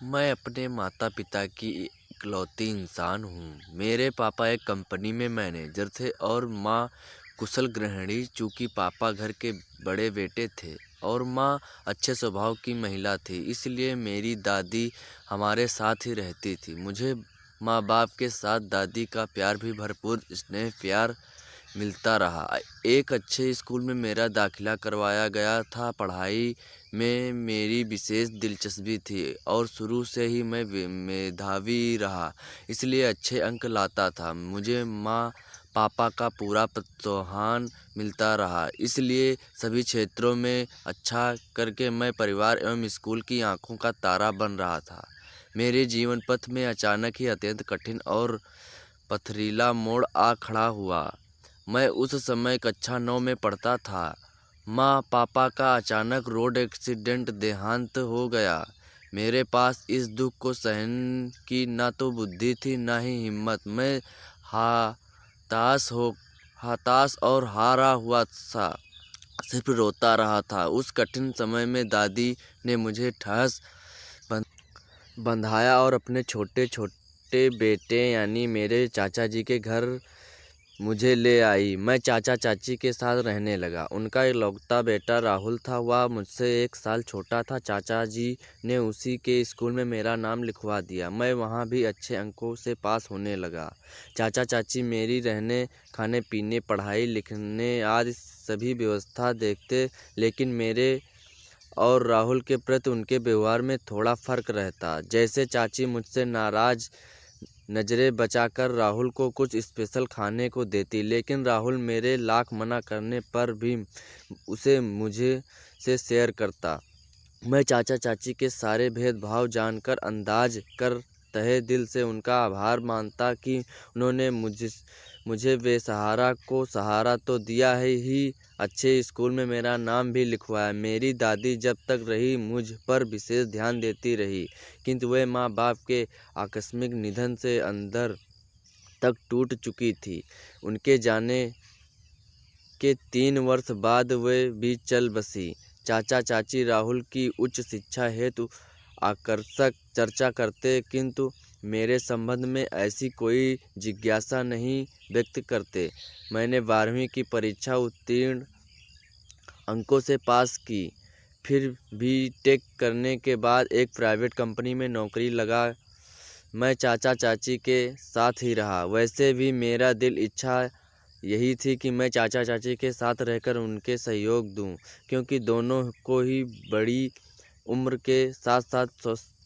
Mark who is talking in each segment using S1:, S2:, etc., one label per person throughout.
S1: मैं अपने माता-पिता की इकलौती इंसान हूँ। मेरे पापा एक कंपनी में मैनेजर थे और माँ कुशल गृहिणी। चूँकि पापा घर के बड़े बेटे थे और माँ अच्छे स्वभाव की महिला थी, इसलिए मेरी दादी हमारे साथ ही रहती थी। मुझे माँ-बाप के साथ दादी का प्यार भी भरपूर स्नेह प्यार मिलता रहा। एक अच्छे स्कूल में मेरा दाखिला करवाया गया था। पढ़ाई में मेरी विशेष दिलचस्पी थी और शुरू से ही मैं मेधावी रहा, इसलिए अच्छे अंक लाता था। मुझे माँ पापा का पूरा प्रोत्साहन मिलता रहा, इसलिए सभी क्षेत्रों में अच्छा करके मैं परिवार एवं स्कूल की आंखों का तारा बन रहा था। मेरे जीवन पथ में अचानक ही अत्यंत कठिन और पथरीला मोड़ आ खड़ा हुआ। मैं उस समय कक्षा 9 में पढ़ता था। माँ पापा का अचानक रोड एक्सीडेंट देहांत हो गया। मेरे पास इस दुख को सहन की ना तो बुद्धि थी ना ही हिम्मत। मैं हताश हो हताश और हारा हुआ सा सिर्फ रोता रहा था। उस कठिन समय में दादी ने मुझे ठहस बंधाया और अपने छोटे छोटे बेटे यानी मेरे चाचा जी के घर मुझे ले आई। मैं चाचा चाची के साथ रहने लगा। उनका इकलौता बेटा राहुल था, वह मुझसे 1 साल छोटा था। चाचा जी ने उसी के स्कूल में मेरा नाम लिखवा दिया। मैं वहाँ भी अच्छे अंकों से पास होने लगा। चाचा चाची मेरी रहने खाने पीने पढ़ाई लिखने आदि सभी व्यवस्था देखते, लेकिन मेरे और राहुल के प्रति उनके व्यवहार में थोड़ा फर्क रहता। जैसे चाची मुझसे नाराज नज़रें बचाकर राहुल को कुछ स्पेशल खाने को देती, लेकिन राहुल मेरे लाख मना करने पर भी उसे मुझे से शेयर करता। मैं चाचा चाची के सारे भेदभाव जानकर अंदाज कर तहे दिल से उनका आभार मानता कि उन्होंने मुझे बेसहारा को सहारा तो दिया है ही, अच्छे स्कूल में मेरा नाम भी लिखवाया। मेरी दादी जब तक रही मुझ पर विशेष ध्यान देती रही, किंतु वह माँ बाप के आकस्मिक निधन से अंदर तक टूट चुकी थी। उनके जाने के 3 वर्ष बाद वे भी चल बसी। चाचा चाची राहुल की उच्च शिक्षा हेतु आकर्षक चर्चा करते, किंतु मेरे संबंध में ऐसी कोई जिज्ञासा नहीं व्यक्त करते। मैंने 12वीं की परीक्षा उत्तीर्ण अंकों से पास की, फिर भी टेक करने के बाद एक प्राइवेट कंपनी में नौकरी लगा। मैं चाचा चाची के साथ ही रहा। वैसे भी मेरा दिल इच्छा यही थी कि मैं चाचा चाची के साथ रहकर उनके सहयोग दूं, क्योंकि दोनों को ही बड़ी उम्र के साथ साथ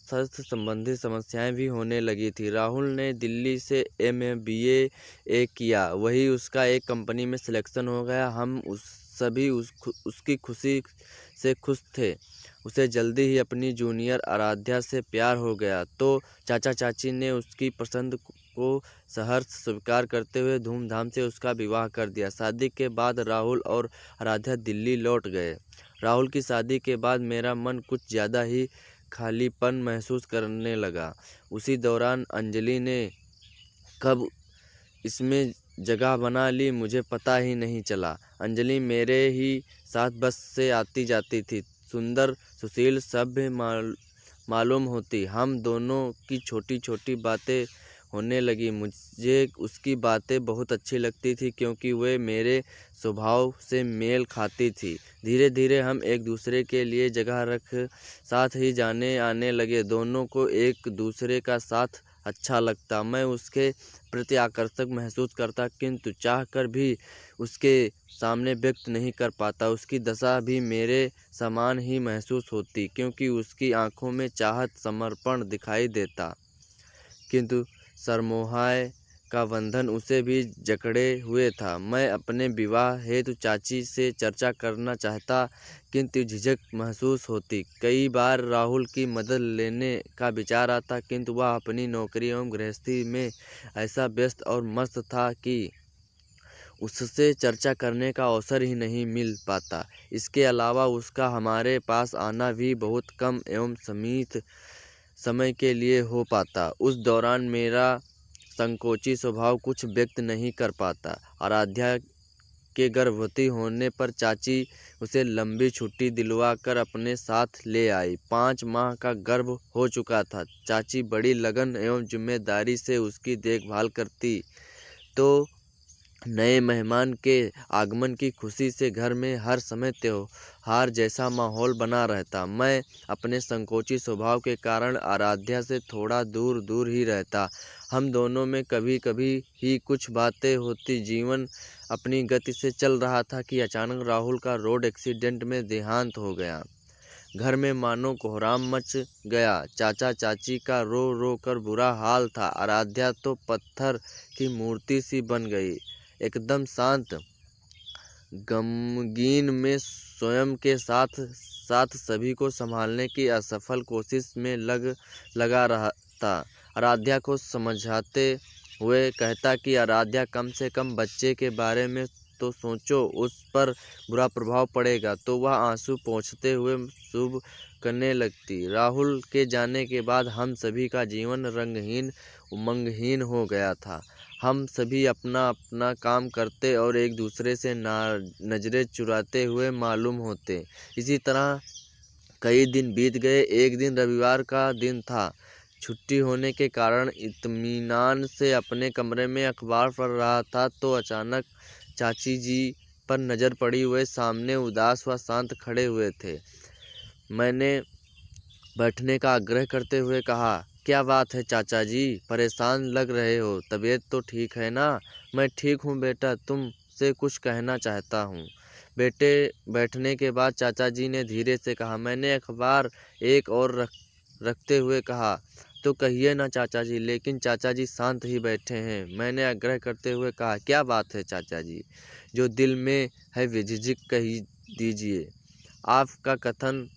S1: स्वास्थ्य संबंधी समस्याएं भी होने लगी थी। राहुल ने दिल्ली से एमए बीए किया, वही उसका एक कंपनी में सिलेक्शन हो गया। हम सभी उसकी खुशी से खुश थे। उसे जल्दी ही अपनी जूनियर आराध्या से प्यार हो गया, तो चाचा चाची ने उसकी पसंद को सहर्ष स्वीकार करते हुए धूमधाम से उसका विवाह कर दिया। शादी के बाद राहुल और आराध्या दिल्ली लौट गए। राहुल की शादी के बाद मेरा मन कुछ ज़्यादा ही खालीपन महसूस करने लगा। उसी दौरान अंजलि ने कब इसमें जगह बना ली मुझे पता ही नहीं चला। अंजलि मेरे ही साथ बस से आती जाती थी, सुंदर सुशील सभ्य मालूम होती। हम दोनों की छोटी छोटी बातें होने लगी। मुझे उसकी बातें बहुत अच्छी लगती थी, क्योंकि वे मेरे स्वभाव से मेल खाती थी। धीरे धीरे हम एक दूसरे के लिए जगह रख साथ ही जाने आने लगे। दोनों को एक दूसरे का साथ अच्छा लगता। मैं उसके प्रति आकर्षक महसूस करता, किंतु चाह कर भी उसके सामने व्यक्त नहीं कर पाता। उसकी दशा भी मेरे समान ही महसूस होती, क्योंकि उसकी आंखों में चाहत समर्पण दिखाई देता, किंतु सरमोहाय का बंधन उसे भी जकड़े हुए था। मैं अपने विवाह हेतु चाची से चर्चा करना चाहता, किंतु झिझक महसूस होती। कई बार राहुल की मदद लेने का विचार आता, किंतु वह अपनी नौकरी एवं गृहस्थी में ऐसा व्यस्त और मस्त था कि उससे चर्चा करने का अवसर ही नहीं मिल पाता। इसके अलावा उसका हमारे पास आना भी बहुत कम एवं सीमित समय के लिए हो पाता। उस दौरान मेरा संकोची स्वभाव कुछ व्यक्त नहीं कर पाता। आराध्या के गर्भवती होने पर चाची उसे लंबी छुट्टी दिलवा कर अपने साथ ले आई। 5 माह का गर्भ हो चुका था। चाची बड़ी लगन एवं जिम्मेदारी से उसकी देखभाल करती तो नए मेहमान के आगमन की खुशी से घर में हर समय त्योहार जैसा माहौल बना रहता। मैं अपने संकोची स्वभाव के कारण आराध्या से थोड़ा दूर दूर ही रहता। हम दोनों में कभी कभी ही कुछ बातें होती। जीवन अपनी गति से चल रहा था कि अचानक राहुल का रोड एक्सीडेंट में देहांत हो गया। घर में मानो कोहराम मच गया। चाचा चाची का रो रो कर बुरा हाल था। आराध्या तो पत्थर की मूर्ति सी बन गई, एकदम शांत, गमगीन में स्वयं के साथ साथ सभी को संभालने की असफल कोशिश में लगा रहा था। आराध्या को समझाते हुए कहता कि आराध्या, कम से कम बच्चे के बारे में तो सोचो, उस पर बुरा प्रभाव पड़ेगा। तो वह आंसू पोंछते हुए शुभ करने लगती। राहुल के जाने के बाद हम सभी का जीवन रंगहीन उमंगहीन हो गया था। हम सभी अपना अपना काम करते और एक दूसरे से नजरें चुराते हुए मालूम होते। इसी तरह कई दिन बीत गए। एक दिन रविवार का दिन था। छुट्टी होने के कारण इत्मीनान से अपने कमरे में अखबार पढ़ रहा था तो अचानक चाची जी पर नज़र पड़ी। वे सामने उदास व शांत खड़े हुए थे। मैंने बैठने का आग्रह करते हुए कहा, क्या बात है चाचा जी, परेशान लग रहे हो, तबीयत तो ठीक है ना? मैं ठीक हूँ बेटा, तुमसे कुछ कहना चाहता हूँ। बेटे बैठने के बाद चाचा जी ने धीरे से कहा। मैंने अखबार एक और रखते हुए कहा, तो कहिए ना चाचा जी। लेकिन चाचा जी शांत ही बैठे हैं। मैंने आग्रह करते हुए कहा, क्या बात है चाचा जी, जो दिल में है बेझिझक कह दीजिए। आपका कथन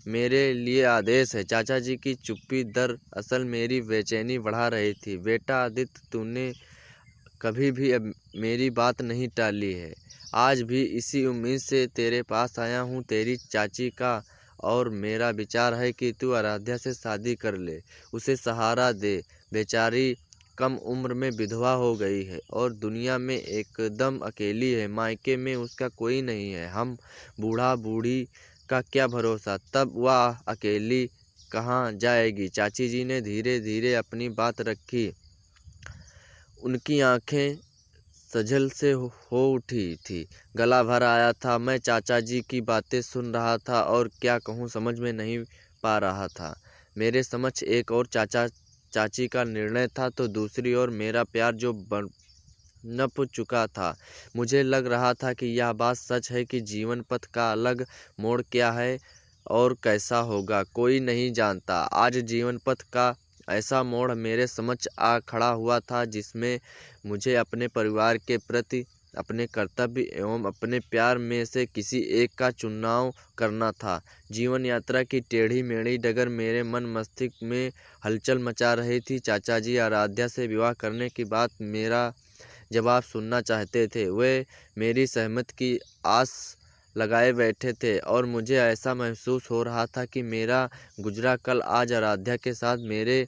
S1: मेरे लिए आदेश है। चाचा जी की चुप्पी दरअसल मेरी बेचैनी बढ़ा रही थी। बेटा आदित्य, तूने कभी भी अब मेरी बात नहीं टाली है। आज भी इसी उम्मीद से तेरे पास आया हूँ। तेरी चाची का और मेरा विचार है कि तू आराध्या से शादी कर ले, उसे सहारा दे। बेचारी कम उम्र में विधवा हो गई है और दुनिया में एकदम अकेली है। मायके में उसका कोई नहीं है। हम बूढ़ा बूढ़ी का क्या भरोसा, तब वह अकेली कहाँ जाएगी। चाची जी ने धीरे धीरे अपनी बात रखी। उनकी आंखें सजल से हो उठी थी, गला भर आया था। मैं चाचा जी की बातें सुन रहा था और क्या कहूँ समझ में नहीं पा रहा था। मेरे समक्ष एक और चाचा चाची का निर्णय था तो दूसरी ओर मेरा प्यार जो नप चुका था। मुझे लग रहा था कि यह बात सच है कि जीवन पथ का अलग मोड़ क्या है और कैसा होगा, कोई नहीं जानता। आज जीवन पथ का ऐसा मोड़ मेरे समक्ष आ खड़ा हुआ था जिसमें मुझे अपने परिवार के प्रति अपने कर्तव्य एवं अपने प्यार में से किसी एक का चुनाव करना था। जीवन यात्रा की टेढ़ी मेढ़ी डगर मेरे मन मस्तिष्क में हलचल मचा रही थी। चाचा जी आराध्या से विवाह करने की बात मेरा जवाब सुनना चाहते थे। वे मेरी सहमति की आस लगाए बैठे थे और मुझे ऐसा महसूस हो रहा था कि मेरा गुजरा कल आज आराध्या के साथ मेरे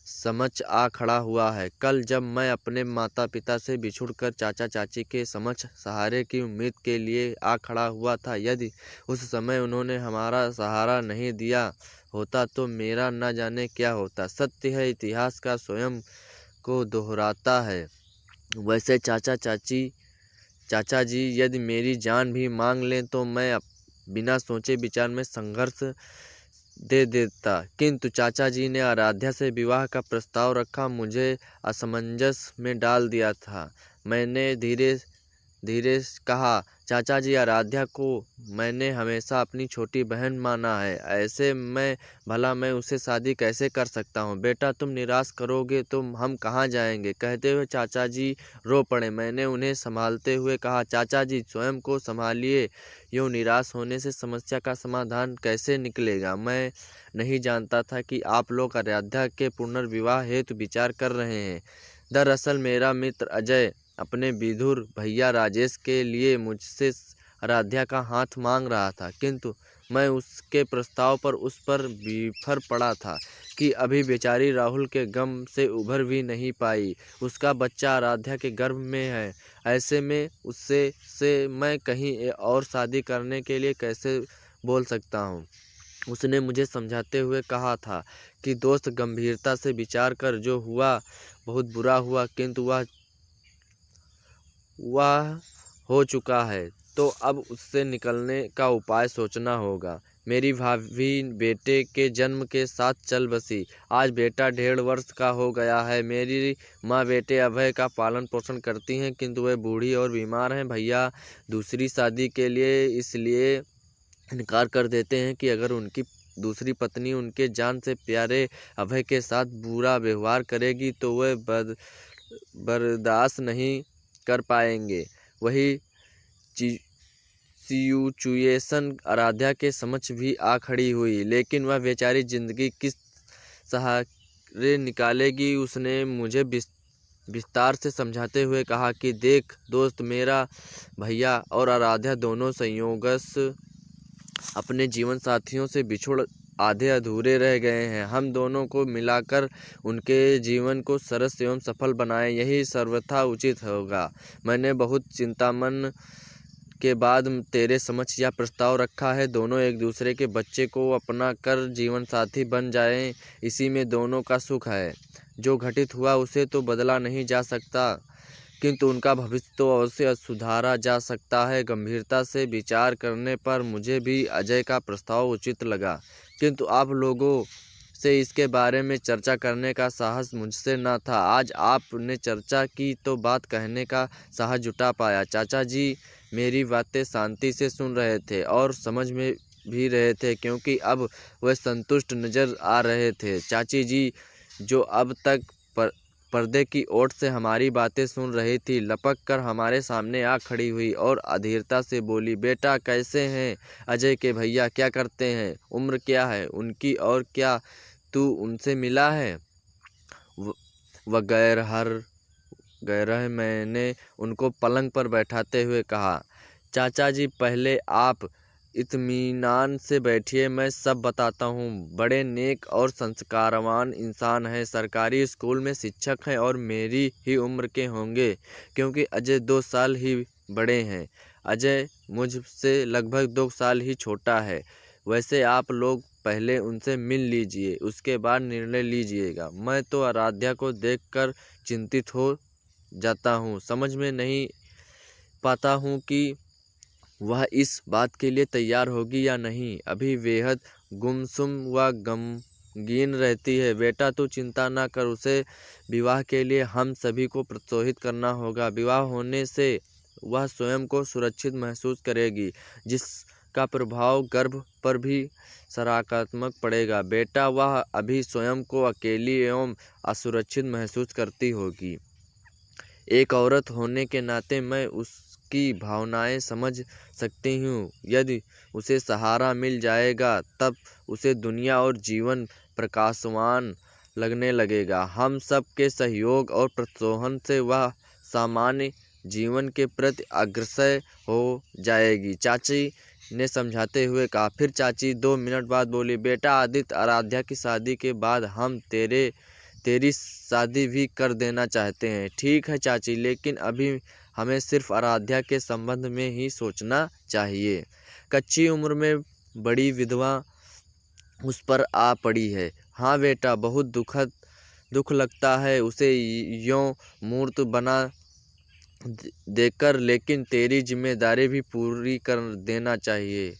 S1: समक्ष आ खड़ा हुआ है। कल जब मैं अपने माता पिता से बिछुड़कर चाचा चाची के समक्ष सहारे की उम्मीद के लिए आ खड़ा हुआ था, यदि उस समय उन्होंने हमारा सहारा नहीं दिया होता तो मेरा न जाने क्या होता। सत्य है, इतिहास का स्वयं को दोहराता है। वैसे चाचा जी यदि मेरी जान भी मांग लें तो मैं बिना सोचे विचार में संघर्ष दे देता। किंतु चाचा जी ने आराध्या से विवाह का प्रस्ताव रखा, मुझे असमंजस में डाल दिया था। मैंने धीरे धीरे कहा, चाचा जी, आराध्या को मैंने हमेशा अपनी छोटी बहन माना है। ऐसे में भला मैं उससे शादी कैसे कर सकता हूँ? बेटा, तुम निराश करोगे तो हम कहाँ जाएंगे? कहते हुए चाचा जी रो पड़े। मैंने उन्हें संभालते हुए कहा, चाचा जी स्वयं को संभालिए। यूँ निराश होने से समस्या का समाधान कैसे निकलेगा? मैं नहीं जानता था कि आप लोग आराध्या के पुनर्विवाह हेतु विचार कर रहे हैं। दरअसल मेरा मित्र अजय अपने विधुर भैया राजेश के लिए मुझसे आराध्या का हाथ मांग रहा था, किंतु मैं उसके प्रस्ताव पर उस पर बिफर पड़ा था कि अभी बेचारी राहुल के गम से उभर भी नहीं पाई। उसका बच्चा आराध्या के गर्भ में है। ऐसे में उससे मैं कहीं और शादी करने के लिए कैसे बोल सकता हूँ। उसने मुझे समझाते हुए कहा था कि दोस्त, गंभीरता से विचार कर, जो हुआ बहुत बुरा हुआ, किंतु वह हो चुका है, तो अब उससे निकलने का उपाय सोचना होगा। मेरी भाभी बेटे के जन्म के साथ चल बसी। आज बेटा 1.5 वर्ष का हो गया है। मेरी माँ बेटे अभय का पालन पोषण करती हैं, किंतु वे बूढ़ी और बीमार हैं। भैया दूसरी शादी के लिए इसलिए इनकार कर देते हैं कि अगर उनकी दूसरी पत्नी उनके जान से प्यारे अभय के साथ बुरा व्यवहार करेगी तो वे बर्दाश्त नहीं कर पाएंगे। वही सिचुएशन आराध्या के समक्ष भी आ खड़ी हुई, लेकिन वह बेचारी जिंदगी किस सहारे निकालेगी। उसने मुझे विस्तार से समझाते हुए कहा कि देख दोस्त, मेरा भैया और आराध्या दोनों संयोगवश अपने जीवन साथियों से बिछुड़ आधे अधूरे रह गए हैं। हम दोनों को मिलाकर उनके जीवन को सरस एवं सफल बनाएं, यही सर्वथा उचित होगा। मैंने बहुत चिंतामन के बाद तेरे समक्ष यह प्रस्ताव रखा है। दोनों एक दूसरे के बच्चे को अपना कर जीवन साथी बन जाएं, इसी में दोनों का सुख है। जो घटित हुआ उसे तो बदला नहीं जा सकता, किंतु उनका भविष्य तो अवश्य सुधारा जा सकता है। गंभीरता से विचार करने पर मुझे भी अजय का प्रस्ताव उचित लगा, किंतु आप लोगों से इसके बारे में चर्चा करने का साहस मुझसे न था। आज आपने चर्चा की तो बात कहने का साहस जुटा पाया। चाचा जी मेरी बातें शांति से सुन रहे थे और समझ में भी रहे थे, क्योंकि अब वह संतुष्ट नजर आ रहे थे। चाची जी, जो अब तक पर्दे की ओट से हमारी बातें सुन रही थी, लपक कर हमारे सामने आ खड़ी हुई और अधीरता से बोली, बेटा कैसे हैं अजय के भैया, क्या करते हैं, उम्र क्या है उनकी, और क्या तू उनसे मिला है वगैरह। मैंने उनको पलंग पर बैठाते हुए कहा, चाचा जी पहले आप इत्मीनान से बैठिए, मैं सब बताता हूँ। बड़े नेक और संस्कारवान इंसान हैं, सरकारी स्कूल में शिक्षक हैं और मेरी ही उम्र के होंगे, क्योंकि अजय 2 साल ही बड़े हैं। अजय मुझसे लगभग 2 साल ही छोटा है। वैसे आप लोग पहले उनसे मिल लीजिए, उसके बाद निर्णय लीजिएगा। मैं तो आराध्या को देखकर चिंतित हो जाता हूँ। समझ में नहीं पाता हूँ कि वह इस बात के लिए तैयार होगी या नहीं। अभी बेहद गुमसुम व गमगीन रहती है। बेटा तू चिंता न कर, उसे विवाह के लिए हम सभी को प्रोत्साहित करना होगा। विवाह होने से वह स्वयं को सुरक्षित महसूस करेगी, जिसका प्रभाव गर्भ पर भी सकारात्मक पड़ेगा। बेटा वह अभी स्वयं को अकेली एवं असुरक्षित महसूस करती होगी। एक औरत होने के नाते मैं उसकी भावनाएं समझ सकती हूँ। यदि उसे सहारा मिल जाएगा तब उसे दुनिया और जीवन प्रकाशवान लगने लगेगा। हम सब के सहयोग और प्रोत्साहन से वह सामान्य जीवन के प्रति अग्रसर हो जाएगी, चाची ने समझाते हुए कहा। फिर चाची 2 मिनट बाद बोली, बेटा आदित्य, आराध्या की शादी के बाद हम तेरी शादी भी कर देना चाहते हैं। ठीक है चाची, लेकिन अभी हमें सिर्फ आराध्या के संबंध में ही सोचना चाहिए। कच्ची उम्र में बड़ी विधवा उस पर आ पड़ी है। हाँ बेटा, बहुत दुख लगता है उसे यों मूर्त बना देकर, लेकिन तेरी जिम्मेदारी भी पूरी कर देना चाहिए।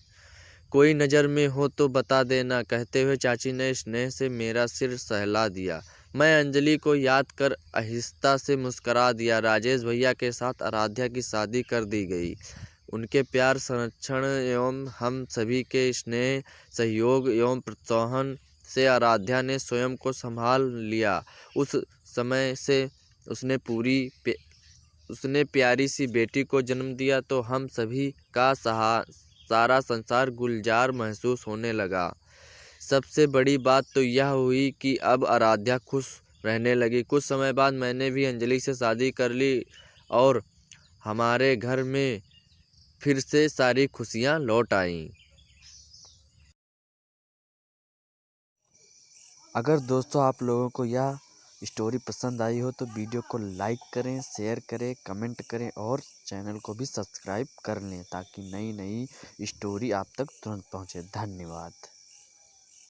S1: कोई नज़र में हो तो बता देना, कहते हुए चाची ने स्नेह से मेरा सिर सहला दिया। मैं अंजलि को याद कर आहिस्ता से मुस्करा दिया। राजेश भैया के साथ आराध्या की शादी कर दी गई। उनके प्यार, संरक्षण एवं हम सभी के स्नेह, सहयोग एवं प्रोत्साहन से आराध्या ने स्वयं को संभाल लिया। उस समय से उसने प्यारी सी बेटी को जन्म दिया तो हम सभी का सारा संसार गुलजार महसूस होने लगा। सबसे बड़ी बात तो यह हुई कि अब आराध्या खुश रहने लगी। कुछ समय बाद मैंने भी अंजलि से शादी कर ली और हमारे घर में फिर से सारी खुशियां लौट आईं। अगर दोस्तों आप लोगों को यह स्टोरी पसंद आई हो तो वीडियो को लाइक करें, शेयर करें, कमेंट करें और चैनल को भी सब्सक्राइब कर लें ताकि नई नई स्टोरी आप तक तुरंत पहुंचे। धन्यवाद।